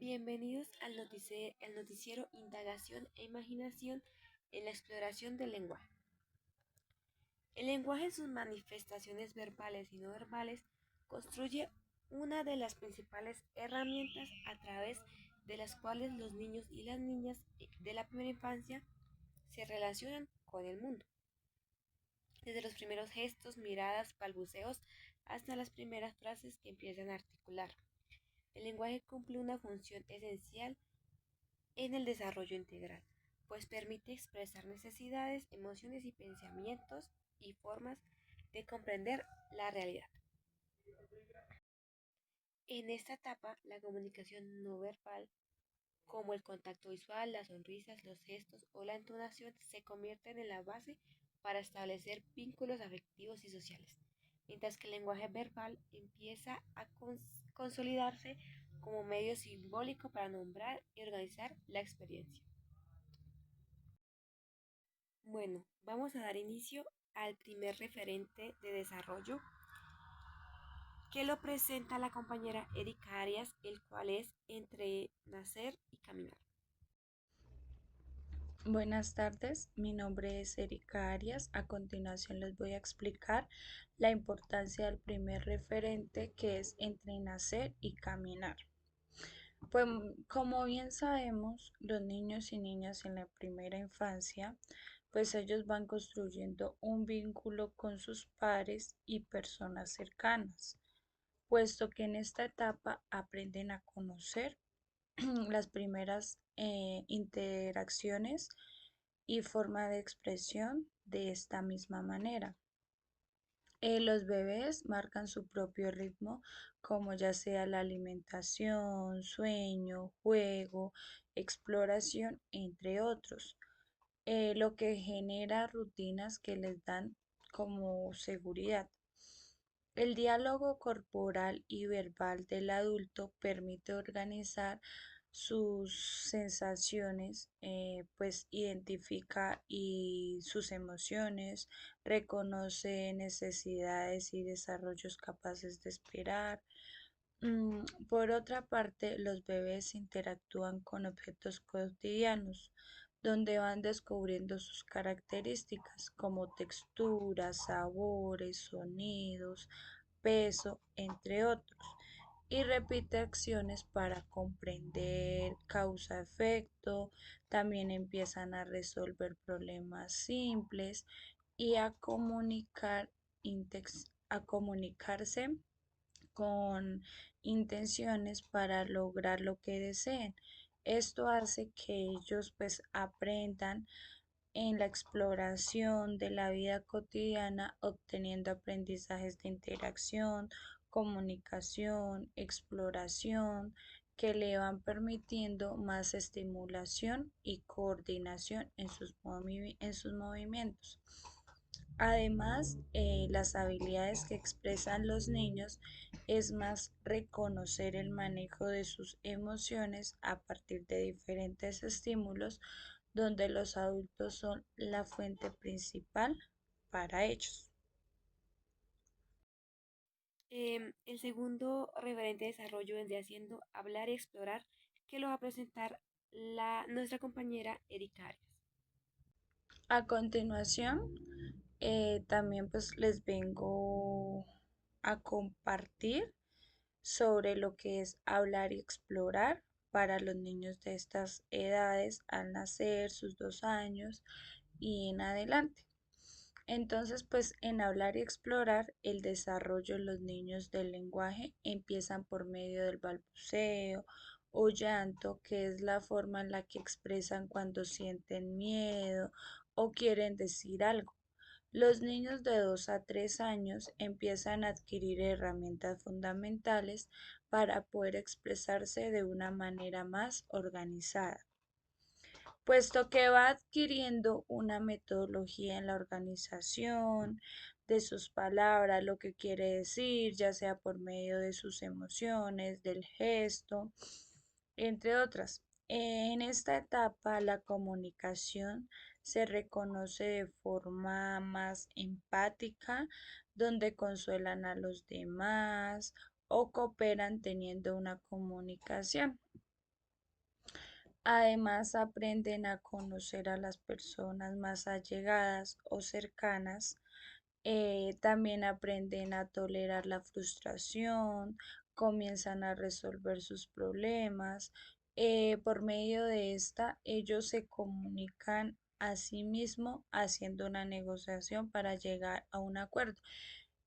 Bienvenidos al noticiero Indagación e Imaginación en la exploración del lenguaje. El lenguaje en sus manifestaciones verbales y no verbales construye una de las principales herramientas a través de las cuales los niños y las niñas de la primera infancia se relacionan con el mundo. Desde los primeros gestos, miradas, balbuceos, hasta las primeras frases que empiezan a articular. El lenguaje cumple una función esencial en el desarrollo integral, pues permite expresar necesidades, emociones y pensamientos y formas de comprender la realidad. En esta etapa, la comunicación no verbal, como el contacto visual, las sonrisas, los gestos o la entonación, se convierten en la base para establecer vínculos afectivos y sociales, mientras que el lenguaje verbal empieza a consolidarse como medio simbólico para nombrar y organizar la experiencia. Bueno, vamos a dar inicio al primer referente de desarrollo que lo presenta la compañera Erika Arias, el cual es entre nacer y caminar. Buenas tardes, mi nombre es Erika Arias. A continuación les voy a explicar la importancia del primer referente que es entre nacer y caminar. Pues como bien sabemos, los niños y niñas en la primera infancia, pues ellos van construyendo un vínculo con sus pares y personas cercanas, puesto que en esta etapa aprenden a conocer las primeras interacciones y forma de expresión de esta misma manera. Los bebés marcan su propio ritmo, como ya sea la alimentación, sueño, juego, exploración, entre otros, lo que genera rutinas que les dan como seguridad. El diálogo corporal y verbal del adulto permite organizar sus sensaciones, pues identifica y sus emociones, reconoce necesidades y desarrollos capaces de esperar. Por otra parte, los bebés interactúan con objetos cotidianos, donde van descubriendo sus características como texturas, sabores, sonidos, peso, entre otros, y repite acciones para comprender causa-efecto. También empiezan a resolver problemas simples y a comunicarse con intenciones para lograr lo que deseen. Esto hace que ellos pues aprendan en la exploración de la vida cotidiana, obteniendo aprendizajes de interacción, comunicación, exploración, que le van permitiendo más estimulación y coordinación en en sus movimientos. Además, las habilidades que expresan los niños es más reconocer el manejo de sus emociones a partir de diferentes estímulos donde los adultos son la fuente principal para ellos. El segundo referente de desarrollo vendría siendo hablar y explorar, que lo va a presentar nuestra compañera Erika Arias. A continuación, también pues les vengo a compartir sobre lo que es hablar y explorar para los niños de estas edades al nacer, sus 2 años y en adelante. Entonces, pues en hablar y explorar el desarrollo de los niños del lenguaje empiezan por medio del balbuceo o llanto, que es la forma en la que expresan cuando sienten miedo o quieren decir algo. Los niños de 2 a 3 años empiezan a adquirir herramientas fundamentales para poder expresarse de una manera más organizada, puesto que va adquiriendo una metodología en la organización de sus palabras, lo que quiere decir, ya sea por medio de sus emociones, del gesto, entre otras. En esta etapa, la comunicación se reconoce de forma más empática, donde consuelan a los demás o cooperan teniendo una comunicación. Además, aprenden a conocer a las personas más allegadas o cercanas. También aprenden a tolerar la frustración, comienzan a resolver sus problemas. Por medio de esta, ellos se comunican a sí mismos haciendo una negociación para llegar a un acuerdo.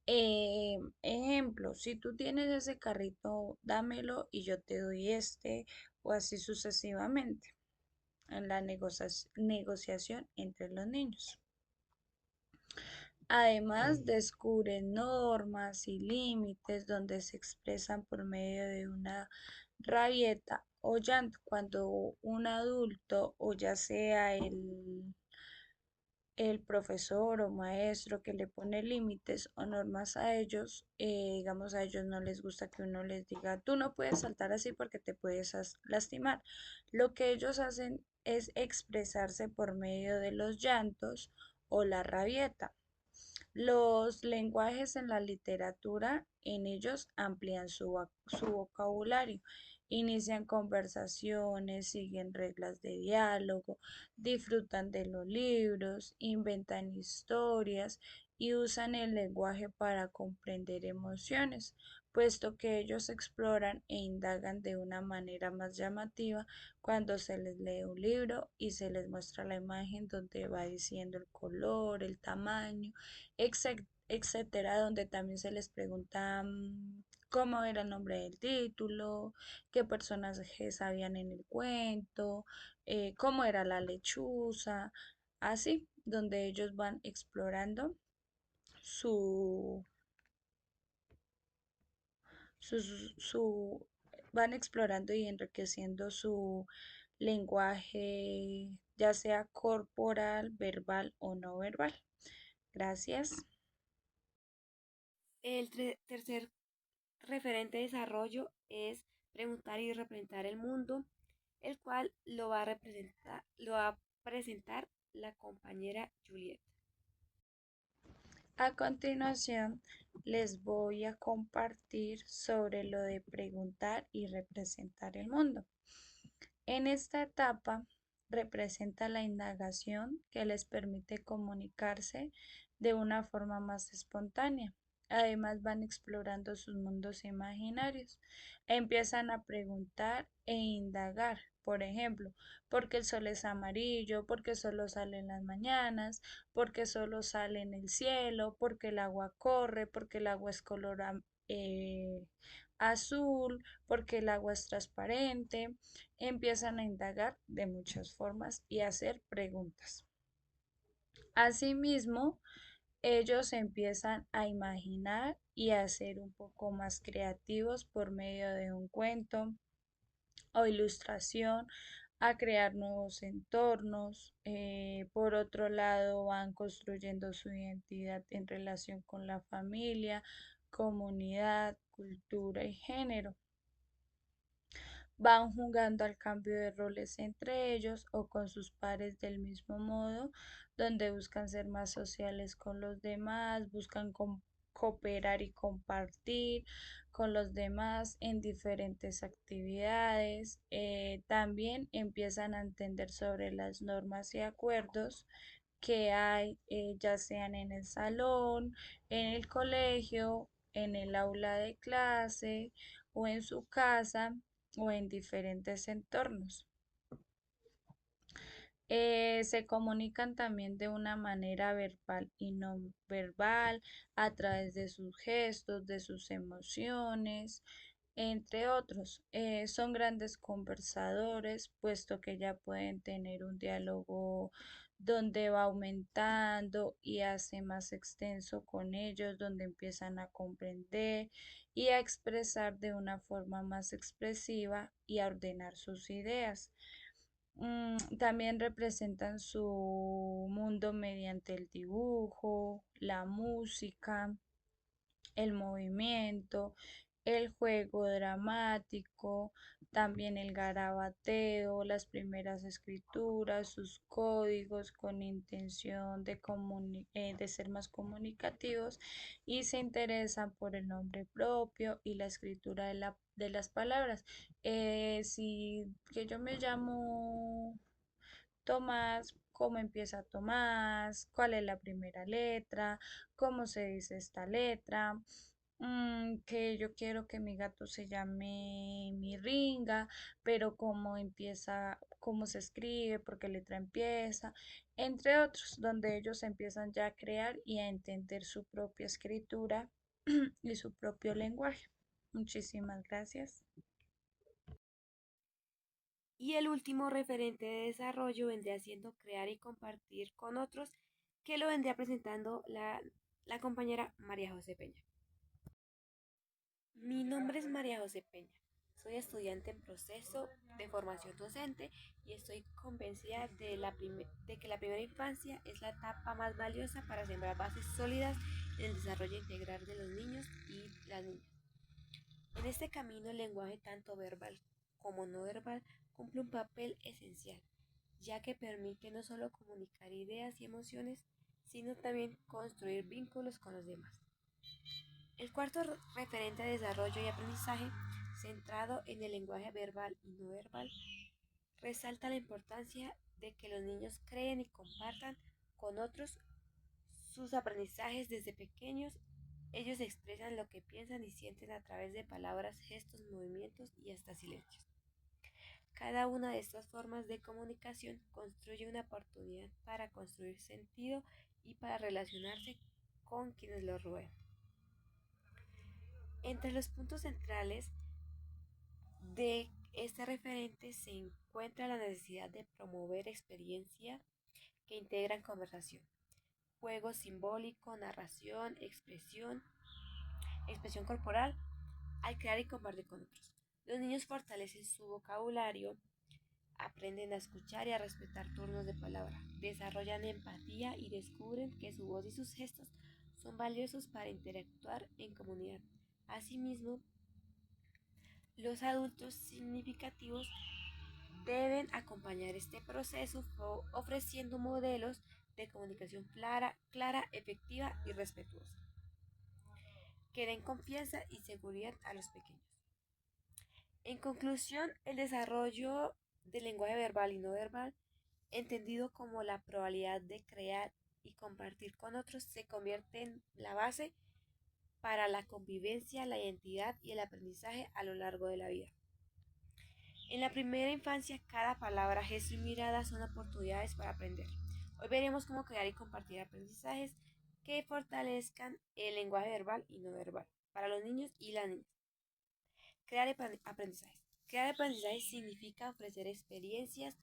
Ejemplo, si tú tienes ese carrito, dámelo y yo te doy este, o así sucesivamente, en la negociación entre los niños. Además, descubren normas y límites donde se expresan por medio de una rabieta o llanto. Cuando un adulto, o ya sea el profesor o maestro que le pone límites o normas a ellos, digamos a ellos no les gusta que uno les diga, tú no puedes saltar así porque te puedes lastimar. Lo que ellos hacen es expresarse por medio de los llantos o la rabieta. Los lenguajes en la literatura, en ellos amplían su vocabulario, inician conversaciones, siguen reglas de diálogo, disfrutan de los libros, inventan historias y usan el lenguaje para comprender emociones, puesto que ellos exploran e indagan de una manera más llamativa cuando se les lee un libro y se les muestra la imagen donde va diciendo el color, el tamaño, etcétera, donde también se les pregunta cómo era el nombre del título, qué personajes habían en el cuento, cómo era la lechuza, así, donde ellos van explorando su, su van explorando y enriqueciendo su lenguaje, ya sea corporal, verbal o no verbal. Gracias. El tercer referente de desarrollo es preguntar y representar el mundo, el cual lo va a presentar la compañera Juliet. A continuación, les voy a compartir sobre lo de preguntar y representar el mundo. En esta etapa representa la indagación que les permite comunicarse de una forma más espontánea. Además van explorando sus mundos imaginarios. Empiezan a preguntar e indagar. Por ejemplo, ¿por qué el sol es amarillo? ¿Por qué solo sale en las mañanas? ¿Por qué solo sale en el cielo? ¿Por qué el agua corre? ¿Por qué el agua es color azul? ¿Por qué el agua es transparente? Empiezan a indagar de muchas formas y a hacer preguntas. Asimismo, ellos empiezan a imaginar y a ser un poco más creativos por medio de un cuento o ilustración, a crear nuevos entornos. Por otro lado, van construyendo su identidad en relación con la familia, comunidad, cultura y género. Van jugando al cambio de roles entre ellos o con sus pares del mismo modo, donde buscan ser más sociales con los demás, buscan cooperar y compartir con los demás en diferentes actividades. También empiezan a entender sobre las normas y acuerdos que hay, ya sean en el salón, en el colegio, en el aula de clase o en su casa o en diferentes entornos. Se comunican también de una manera verbal y no verbal, a través de sus gestos, de sus emociones, entre otros. Son grandes conversadores, puesto que ya pueden tener un diálogo donde va aumentando y hace más extenso con ellos, donde empiezan a comprender y a expresar de una forma más expresiva y a ordenar sus ideas. También representan su mundo mediante el dibujo, la música, el movimiento el juego dramático, también el garabateo, las primeras escrituras, sus códigos con intención de ser más comunicativos y se interesan por el nombre propio y la escritura de las palabras. Si que yo me llamo Tomás, cómo empieza Tomás, cuál es la primera letra, cómo se dice esta letra, que yo quiero que mi gato se llame Mirringa, pero cómo empieza, cómo se escribe, por qué letra empieza, entre otros, donde ellos empiezan ya a crear y a entender su propia escritura y su propio lenguaje. Muchísimas gracias. Y el último referente de desarrollo vendría siendo crear y compartir con otros, que lo vendría presentando la compañera María José Peña. Mi nombre es María José Peña. Soy estudiante en proceso de formación docente y estoy convencida de que la primera infancia es la etapa más valiosa para sembrar bases sólidas en el desarrollo integral de los niños y las niñas. En este camino el lenguaje tanto verbal como no verbal cumple un papel esencial, ya que permite no solo comunicar ideas y emociones, sino también construir vínculos con los demás. El cuarto referente de desarrollo y aprendizaje, centrado en el lenguaje verbal y no verbal, resalta la importancia de que los niños creen y compartan con otros sus aprendizajes desde pequeños. Ellos expresan lo que piensan y sienten a través de palabras, gestos, movimientos y hasta silencios. Cada una de estas formas de comunicación construye una oportunidad para construir sentido y para relacionarse con quienes lo rodean. Entre los puntos centrales de este referente se encuentra la necesidad de promover experiencias que integran conversación, juego simbólico, narración, expresión corporal, al crear y compartir con otros. Los niños fortalecen su vocabulario, aprenden a escuchar y a respetar turnos de palabra, desarrollan empatía y descubren que su voz y sus gestos son valiosos para interactuar en comunidad. Asimismo, los adultos significativos deben acompañar este proceso ofreciendo modelos de comunicación clara, efectiva y respetuosa, que den confianza y seguridad a los pequeños. En conclusión, el desarrollo del lenguaje verbal y no verbal, entendido como la probabilidad de crear y compartir con otros, se convierte en la base para la convivencia, la identidad y el aprendizaje a lo largo de la vida. En la primera infancia, cada palabra, gesto y mirada son oportunidades para aprender. Hoy veremos cómo crear y compartir aprendizajes que fortalezcan el lenguaje verbal y no verbal para los niños y las niñas. Crear aprendizajes. Crear aprendizajes significa ofrecer experiencias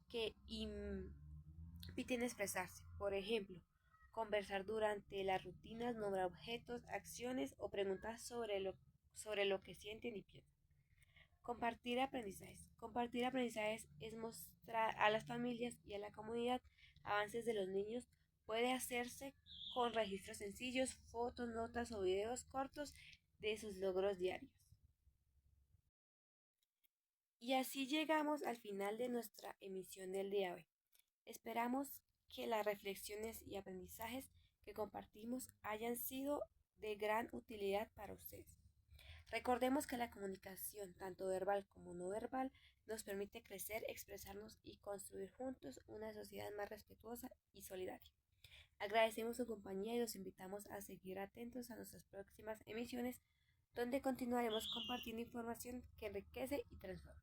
que inviten a expresarse. Por ejemplo, conversar durante las rutinas, nombrar objetos, acciones o preguntas sobre lo que sienten y piensan. Compartir aprendizajes. Compartir aprendizajes es mostrar a las familias y a la comunidad avances de los niños. Puede hacerse con registros sencillos, fotos, notas o videos cortos de sus logros diarios. Y así llegamos al final de nuestra emisión del día de hoy. Esperamos que las reflexiones y aprendizajes que compartimos hayan sido de gran utilidad para ustedes. Recordemos que la comunicación, tanto verbal como no verbal, nos permite crecer, expresarnos y construir juntos una sociedad más respetuosa y solidaria. Agradecemos su compañía y los invitamos a seguir atentos a nuestras próximas emisiones, donde continuaremos compartiendo información que enriquece y transforma.